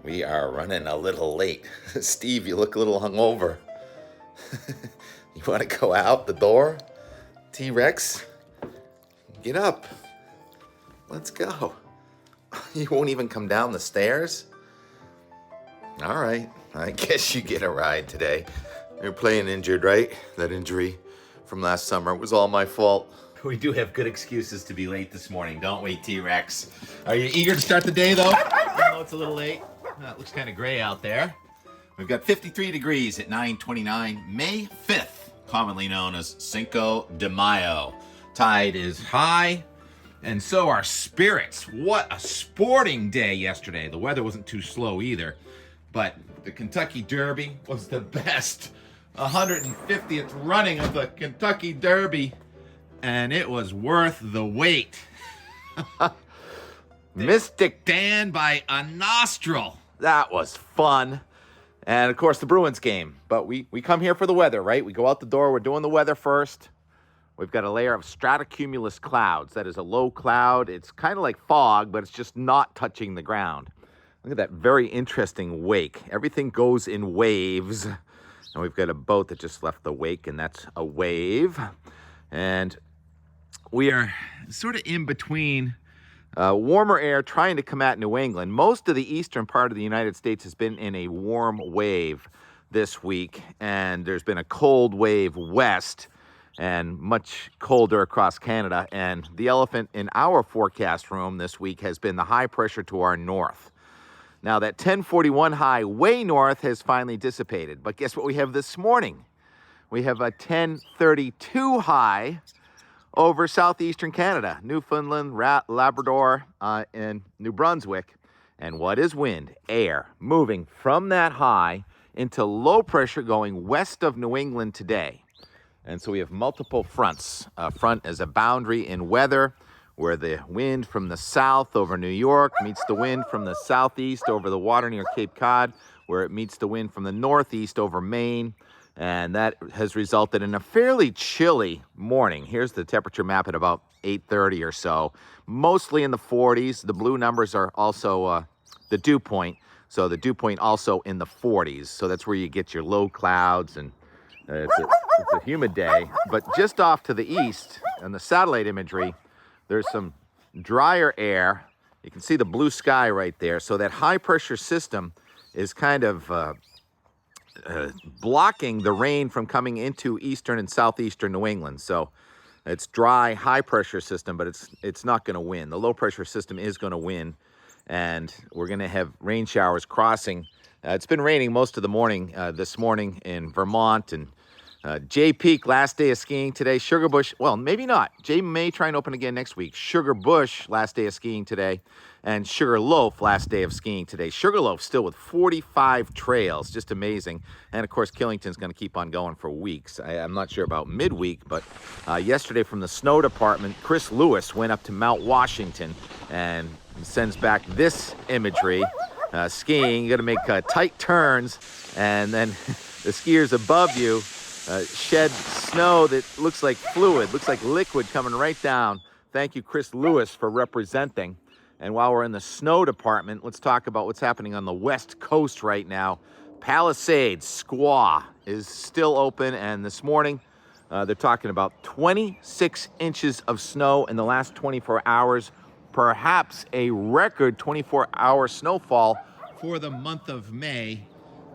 We are running a little late. Steve, you look a little hungover. You want to go out the door? T-Rex, get up. Let's go. You won't even come down the stairs? All right, I guess you get a ride today. You're playing injured, right? That injury from last summer was all my fault. We do have good excuses to be late this morning, don't we, T-Rex? Are you eager to start the day, though? I know it's a little late. It looks kind of gray out there. We've got 53 degrees at 9:29, May 5th, commonly known as Cinco de Mayo. Tide is high, and so are spirits. What a sporting day yesterday. The weather wasn't too slow either, but the Kentucky Derby was the best 150th running of the Kentucky Derby, and it was worth the wait. Mystic Dan by a nostril. That was fun. And, of course, the Bruins game. But we come here for the weather, right? We go out the door. We're doing the weather first. We've got a layer of stratocumulus clouds. That is a low cloud. It's kind of like fog, but it's just not touching the ground. Look at that very interesting wake. Everything goes in waves. And we've got a boat that just left the wake, and that's a wave. And we are sort of in between warmer air trying to come at New England. Most of the eastern part of the United States has been in a warm wave this week, and there's been a cold wave west and much colder across Canada. And the elephant in our forecast room this week has been the high pressure to our north. Now, that 1041 high way north has finally dissipated. But guess what we have this morning? We have a 1032 high over southeastern Canada, Newfoundland, Labrador, and New Brunswick. And what is wind? Air moving from that high into low pressure going west of New England today. And so we have multiple fronts. A front is a boundary in weather where the wind from the south over New York meets the wind from the southeast over the water near Cape Cod, where it meets the wind from the northeast over Maine. And that has resulted in a fairly chilly morning. Here's the temperature map at about 8:30 or so. Mostly in the 40s. The blue numbers are also the dew point. So the dew point also in the 40s. So that's where you get your low clouds, and it's a humid day. But just off to the east, on the satellite imagery, there's some drier air. You can see the blue sky right there. So that high pressure system is kind of blocking the rain from coming into eastern and southeastern New England. So it's dry, high pressure system, but it's not going to win. The low pressure system is going to win, and we're going to have rain showers crossing. It's been raining most of the morning this morning in Vermont, and Jay Peak, last day of skiing today. Sugar Bush, well, maybe not. Jay may try and open again next week. Sugar Bush, last day of skiing today. And Sugar Loaf, last day of skiing today. Sugar Loaf still with 45 trails, just amazing. And, of course, Killington's going to keep on going for weeks. I'm not sure about midweek, but yesterday from the snow department, Chris Lewis went up to Mount Washington and sends back this imagery. Skiing, you got to make tight turns, and then the skiers above you shed snow that looks like fluid, looks like liquid coming right down. Thank you, Chris Lewis, for representing. And while we're in the snow department, let's talk about what's happening on the west coast right now. Palisades, Squaw, is still open, and this morning they're talking about 26 inches of snow in the last 24 hours, perhaps a record 24-hour snowfall for the month of May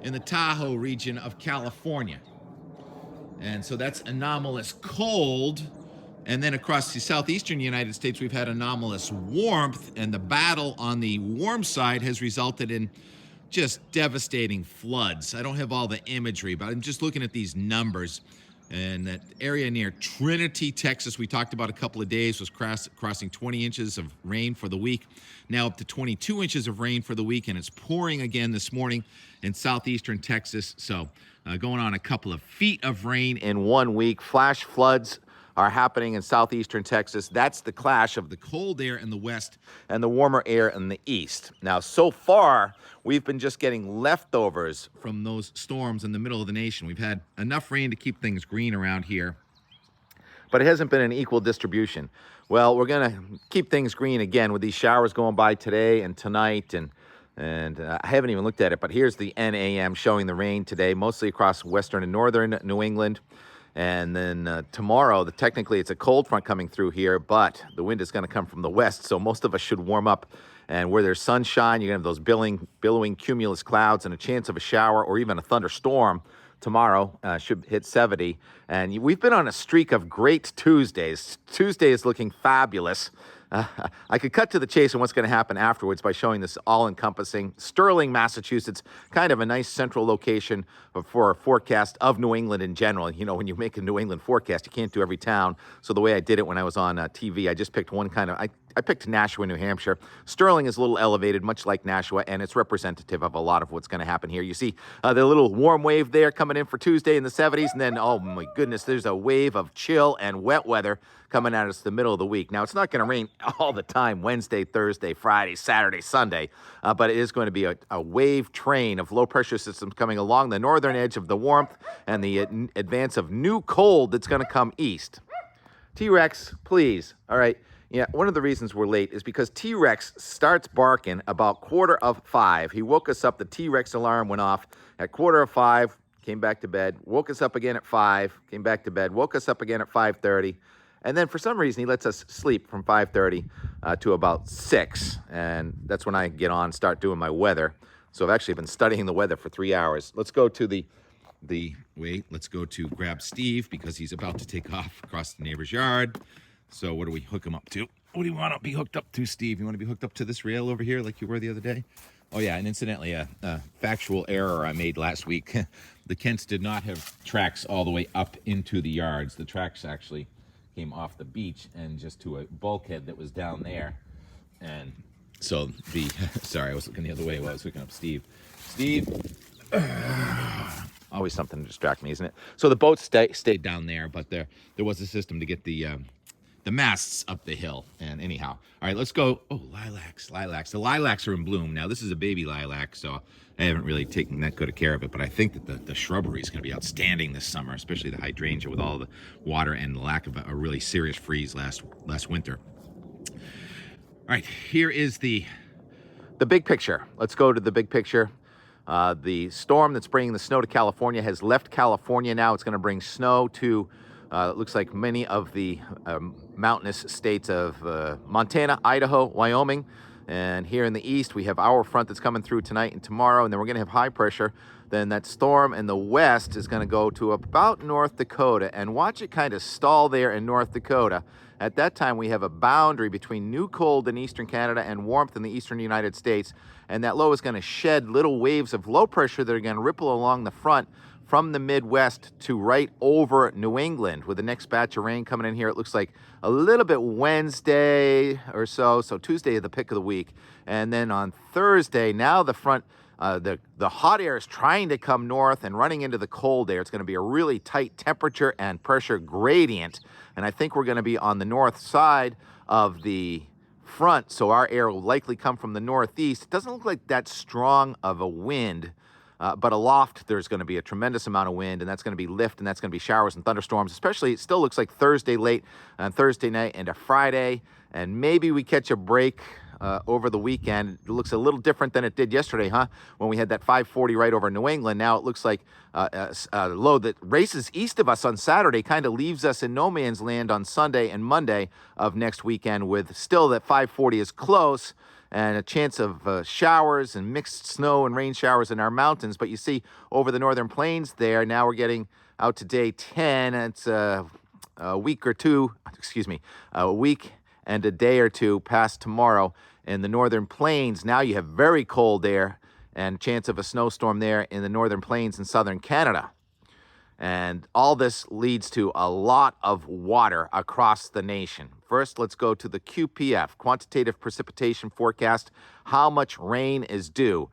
in the Tahoe region of California. And so that's anomalous cold. And then across the southeastern United States, we've had anomalous warmth, and the battle on the warm side has resulted in just devastating floods. I don't have all the imagery, but I'm just looking at these numbers. And that area near Trinity, Texas, we talked about a couple of days, was crossing 20 inches of rain for the week. Now up to 22 inches of rain for the week, and it's pouring again this morning in southeastern Texas. So going on a couple of feet of rain in 1 week. Flash floods are happening in southeastern Texas. That's the clash of the cold air in the west and the warmer air in the east. Now, so far, we've been just getting leftovers from those storms in the middle of the nation. We've had enough rain to keep things green around here, but it hasn't been an equal distribution. Well, we're going to keep things green again with these showers going by today and tonight, and And I haven't even looked at it, but here's the NAM showing the rain today, mostly across western and northern New England. And then tomorrow, technically it's a cold front coming through here, but the wind is going to come from the west, so most of us should warm up. And where there's sunshine, you're going to have those billowing cumulus clouds and a chance of a shower or even a thunderstorm tomorrow. Should hit 70. And we've been on a streak of great Tuesdays. Tuesday is looking fabulous. I could cut to the chase on what's going to happen afterwards by showing this all-encompassing Sterling, Massachusetts, kind of a nice central location for a forecast of New England in general. You know, when you make a New England forecast, you can't do every town. So the way I did it when I was on TV, I just picked one kind of, I picked Nashua, New Hampshire. Sterling is a little elevated, much like Nashua, and it's representative of a lot of what's going to happen here. You see the little warm wave there coming in for Tuesday in the 70s, and then, oh my goodness, there's a wave of chill and wet weather coming at us the middle of the week. Now, it's not going to rain all the time, Wednesday, Thursday, Friday, Saturday, Sunday, but it is going to be a wave train of low-pressure systems coming along the northern edge of the warmth and the advance of new cold that's going to come east. T-Rex, please. All right. Yeah, one of the reasons we're late is because T-Rex starts barking about 4:45. He woke us up. The T-Rex alarm went off at 4:45, came back to bed, woke us up again at 5, came back to bed, woke us up again at 5:30. And then for some reason, he lets us sleep from 5:30 to about 6. And that's when I get on, start doing my weather. So I've actually been studying the weather for 3 hours. Let's go to let's go to grab Steve because he's about to take off across the neighbor's yard. So what do we hook him up to? What do you want to be hooked up to, Steve? You want to be hooked up to this rail over here like you were the other day? Oh, yeah, and incidentally, a factual error I made last week. The Kents did not have tracks all the way up into the yards. The tracks actually came off the beach and just to a bulkhead that was down there. And so sorry, I was looking the other way while I was hooking up Steve. Steve, always something to distract me, isn't it? So the boat stayed down there, but there was a system to get the masts up the hill. And anyhow, all right, let's go. Oh, lilacs. The lilacs are in bloom. Now, this is a baby lilac, so I haven't really taken that good a care of it, but I think that the shrubbery is going to be outstanding this summer, especially the hydrangea with all the water and the lack of a really serious freeze last winter. All right, here is the big picture. Let's go to the big picture. The storm that's bringing the snow to California has left California now. It's going to bring snow to it looks like many of the mountainous states of Montana, Idaho, Wyoming. And here in the east, we have our front that's coming through tonight and tomorrow, and then we're going to have high pressure. Then that storm in the west is going to go to about North Dakota, and watch it kind of stall there in North Dakota. At that time, we have a boundary between new cold in eastern Canada and warmth in the eastern United States, and that low is going to shed little waves of low pressure that are going to ripple along the front from the Midwest to right over New England. With the next batch of rain coming in here, it looks like a little bit Wednesday or so. So Tuesday is the pick of the week. And then on Thursday, now the front, the hot air is trying to come north and running into the cold air. It's going to be a really tight temperature and pressure gradient. And I think we're going to be on the north side of the front. So our air will likely come from the northeast. It doesn't look like that strong of a wind. But aloft, there's going to be a tremendous amount of wind, and that's going to be lift, and that's going to be showers and thunderstorms, especially it still looks like Thursday late and Thursday night into Friday, and maybe we catch a break over the weekend. It looks a little different than it did yesterday, huh? When we had that 540 right over New England. Now it looks like a low that races east of us on Saturday kind of leaves us in no man's land on Sunday and Monday of next weekend, with still that 540 is close, and a chance of showers and mixed snow and rain showers in our mountains. But you see over the northern plains there, now we're getting out to day 10. And it's a week and a day or two past tomorrow in the northern plains. Now you have very cold air and chance of a snowstorm there in the northern plains in southern Canada. And all this leads to a lot of water across the nation. First, let's go to the QPF, Quantitative Precipitation Forecast. How much rain is due?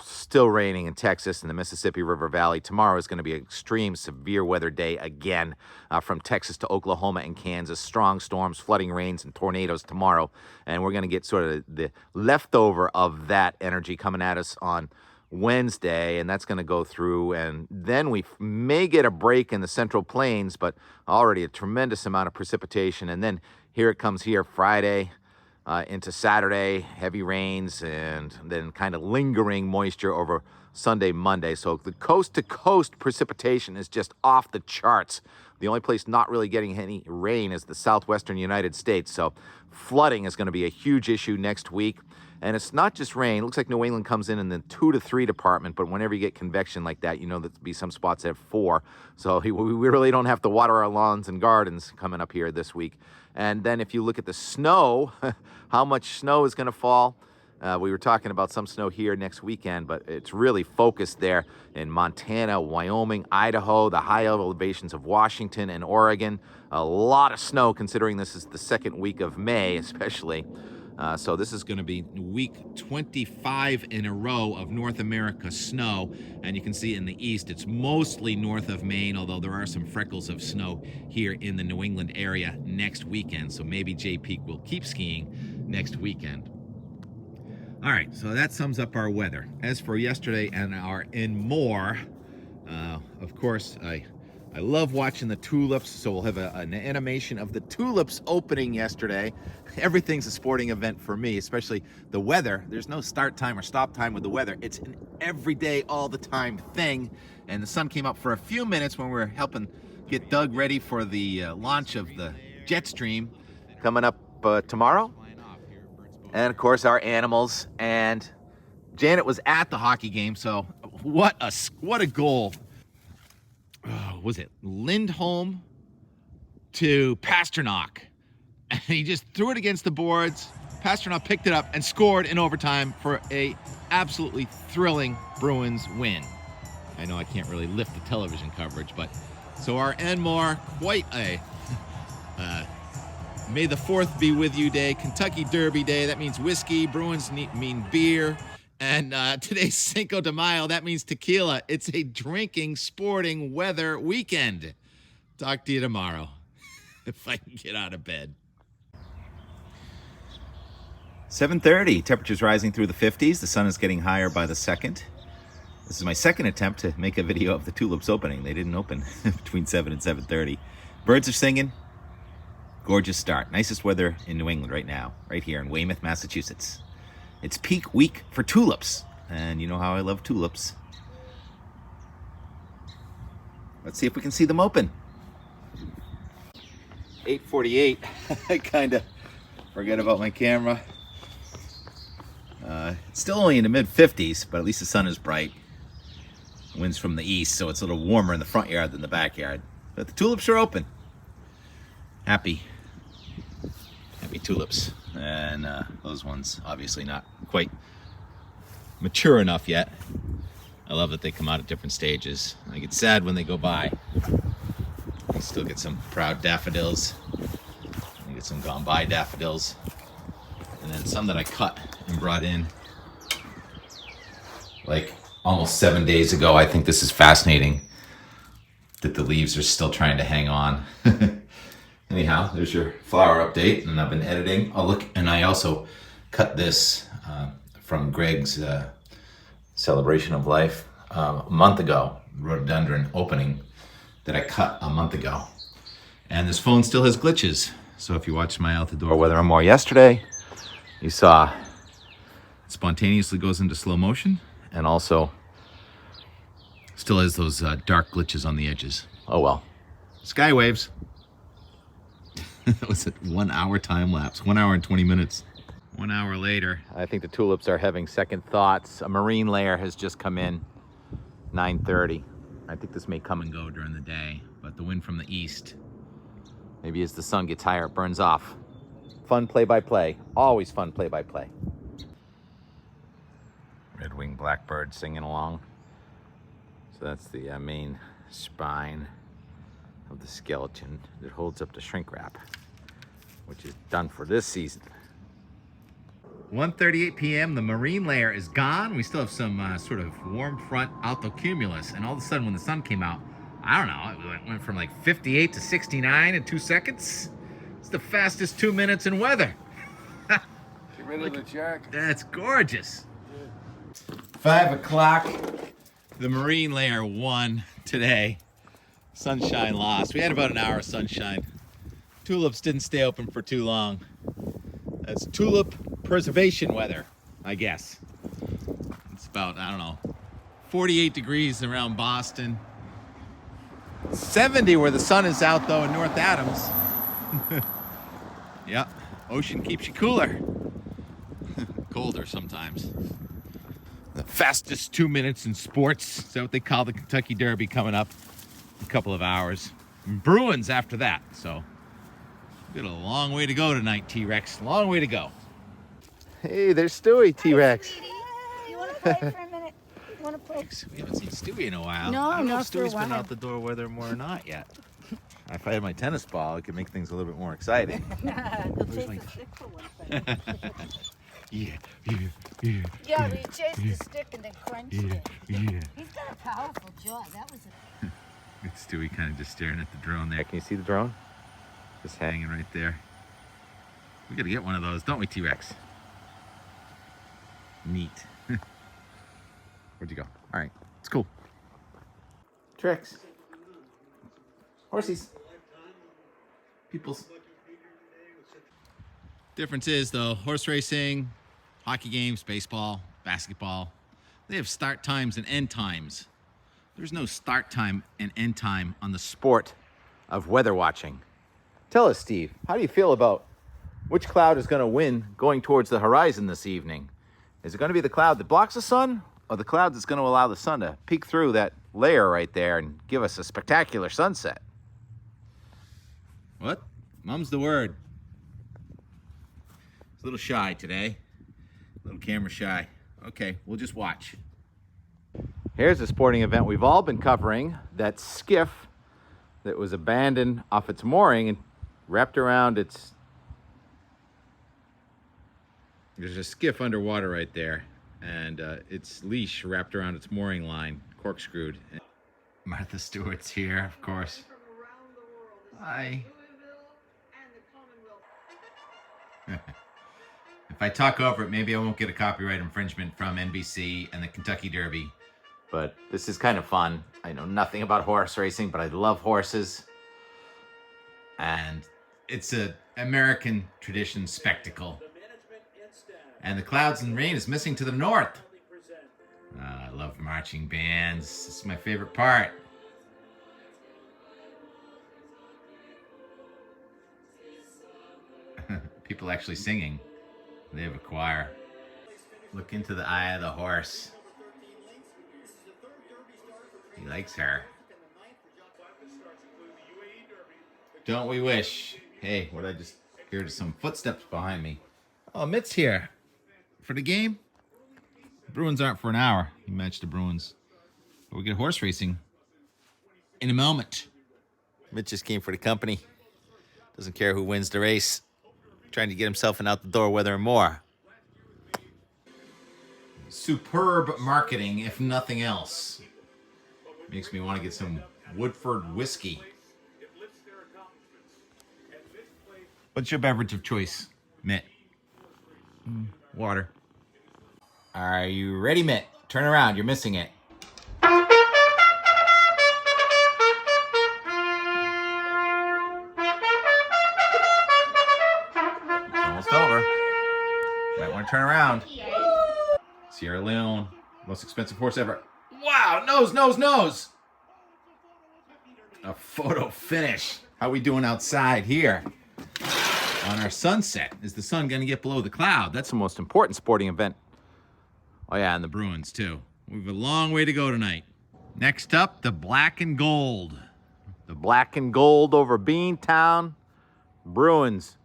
Still raining in Texas and the Mississippi River Valley. Tomorrow is going to be an extreme severe weather day again from Texas to Oklahoma and Kansas. Strong storms, flooding rains, and tornadoes tomorrow. And we're going to get sort of the leftover of that energy coming at us on Wednesday, and that's going to go through, and then we may get a break in the Central Plains, but already a tremendous amount of precipitation. And then here it comes here Friday, into Saturday, heavy rains, and then kind of lingering moisture over Sunday, Monday. So the coast-to-coast precipitation is just off the charts. The only place not really getting any rain is the southwestern United States. So flooding is going to be a huge issue next week. And it's not just rain. It looks like New England comes in the 2 to 3 department, but whenever you get convection like that, you know there'll be some spots at 4. So we really don't have to water our lawns and gardens coming up here this week. And then if you look at the snow, how much snow is going to fall? We were talking about some snow here next weekend, but it's really focused there in Montana, Wyoming, Idaho, the high elevations of Washington and Oregon. A lot of snow considering this is the second week of May, especially. So this is going to be week 25 in a row of North America snow. And you can see in the east, it's mostly north of Maine, although there are some freckles of snow here in the New England area next weekend. So maybe Jay Peak will keep skiing next weekend. All right, so that sums up our weather. As for yesterday and our and more, of course, I love watching the tulips, so we'll have an animation of the tulips opening yesterday. Everything's a sporting event for me, especially the weather. There's no start time or stop time with the weather. It's an everyday, all the time thing. And the sun came up for a few minutes when we were helping get Doug ready for the launch of the jet stream coming up tomorrow. And of course our animals, and Janet was at the hockey game, so what a goal. Was it Lindholm to Pasternak? And he just threw it against the boards. Pasternak picked it up and scored in overtime for a absolutely thrilling Bruins win. I know I can't really lift the television coverage, but so our Enmore, quite a May the 4th be with you day, Kentucky Derby day. That means whiskey. Bruins mean beer. And today's Cinco de Mayo, that means tequila. It's a drinking, sporting weather weekend. Talk to you tomorrow, if I can get out of bed. 7:30, temperatures rising through the 50s. The sun is getting higher by the second. This is my second attempt to make a video of the tulips opening. They didn't open between 7 and 7:30. Birds are singing. Gorgeous start. Nicest weather in New England right now, right here in Weymouth, Massachusetts. It's peak week for tulips, and you know how I love tulips. Let's see if we can see them open. 8:48. I kind of forget about my camera. It's still only in the mid-50s, but at least the sun is bright. Wind's from the east, so it's a little warmer in the front yard than the backyard. But the tulips are open. Happy tulips. And those ones obviously not quite mature enough yet. I love that they come out at different stages. I get sad when they go by. I still get some proud daffodils. I get some gone by daffodils. And then some that I cut and brought in like almost 7 days ago. I think this is fascinating that the leaves are still trying to hang on. Anyhow, there's your flower update, and I've been editing. Oh, look, and I also cut this from Greg's celebration of life a month ago. Rhododendron opening that I cut a month ago. And this phone still has glitches. So if you watched my out the door weather and more yesterday, you saw it spontaneously goes into slow motion, and also still has those dark glitches on the edges. Oh well. Sky waves. That was a 1 hour time lapse, 1 hour and 20 minutes. 1 hour later, I think the tulips are having second thoughts. A marine layer has just come in, 9:30. I think this may come and go during the day, but the wind from the east, maybe as the sun gets higher, it burns off. Fun play-by-play, always fun play-by-play. Red-winged blackbird singing along. So that's the main spine of the skeleton that holds up the shrink wrap, which is done for this season. 1:38 p.m. The marine layer is gone. We still have some sort of warm front altocumulus, and all of a sudden when the sun came out, I don't know, it went from like 58 to 69 in 2 seconds. It's the fastest 2 minutes in weather. Get rid of the jacket. That's gorgeous. 5 o'clock. The marine layer won today. Sunshine lost. We had about an hour of sunshine. Tulips didn't stay open for too long. That's tulip preservation weather, I guess. It's about, I don't know, 48 degrees around Boston. 70 where the sun is out, though, in North Adams. Yep, ocean keeps you cooler. Colder sometimes. The fastest 2 minutes in sports. Is that what they call the Kentucky Derby coming up in a couple of hours? And Bruins after that, so we got a long way to go tonight, T-Rex. Long way to go. Hey, there's Stewie, T-Rex. Hi, sweetie. You want to play for a minute? You want to play? We haven't seen Stewie in a while. No, I don't know not if for a Stewie's been while. out the door whether more or not yet. If I had my tennis ball, it could make things a little bit more exciting. He'll chase the stick for one second. Yeah. Yeah, but he chased the stick and then crunched it. Yeah. He's got a powerful jaw. That was a... It's Stewie kind of just staring at the drone there. Can you see the drone? Just hanging right there. We gotta get one of those, don't we, T-Rex? Neat. Where'd you go? All right, it's cool. Tricks. Horsies. People's. Difference is, though, horse racing, hockey games, baseball, basketball, they have start times and end times. There's no start time and end time on the sport of weather watching. Tell us, Steve, how do you feel about which cloud is going to win going towards the horizon this evening? Is it going to be the cloud that blocks the sun, or the cloud that's going to allow the sun to peek through that layer right there and give us a spectacular sunset? What? Mum's the word. It's a little shy today. A little camera shy. Okay, we'll just watch. Here's a sporting event we've all been covering. That skiff that was abandoned off its mooring and wrapped around its... There's a skiff underwater right there, and its leash wrapped around its mooring line, corkscrewed. Martha Stewart's here, of course. Hi. If I talk over it, maybe I won't get a copyright infringement from NBC and the Kentucky Derby. But this is kind of fun. I know nothing about horse racing, but I love horses. And it's an American tradition spectacle. And the clouds and rain is missing to the north. I love marching bands. It's my favorite part. People actually singing. They have a choir. Look into the eye of the horse. He likes her. Don't we wish? Hey, what I just heard some footsteps behind me. Oh, Mitt's here. For the game? The Bruins aren't for an hour. He matched the Bruins. But we get horse racing in a moment. Mitt just came for the company. Doesn't care who wins the race. Trying to get himself an out the door weather and more. Superb marketing, if nothing else. Makes me want to get some Woodford whiskey. What's your beverage of choice, Mitt? Water. Are you ready, Mitt? Turn around, you're missing it. It's almost over. Might want to turn around. Sierra Leone, most expensive horse ever. Wow, nose. A photo finish. How we doing outside here? On our sunset. Is the sun going to get below the cloud? That's the most important sporting event. Oh yeah, and the Bruins too. We have a long way to go tonight. Next up, the black and gold. The black and gold over Beantown. Bruins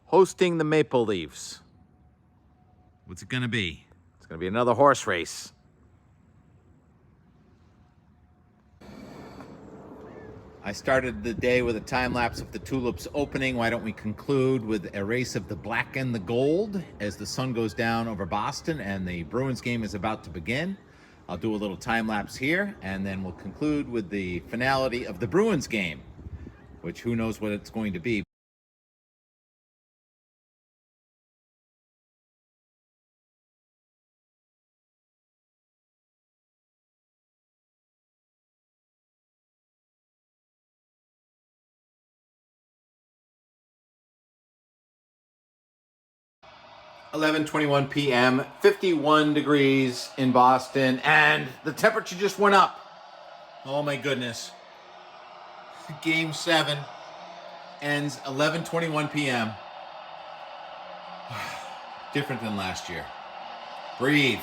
hosting the Maple Leafs. What's it going to be? It's going to be another horse race. I started the day with a time lapse of the tulips opening. Why don't we conclude with a race of the black and the gold as the sun goes down over Boston and the Bruins game is about to begin. I'll do a little time lapse here, and then we'll conclude with the finality of the Bruins game, which who knows what it's going to be. 11:21 p.m., 51 degrees in Boston, and the temperature just went up. Oh my goodness. Game 7 ends 11:21 p.m. Different than last year. Breathe.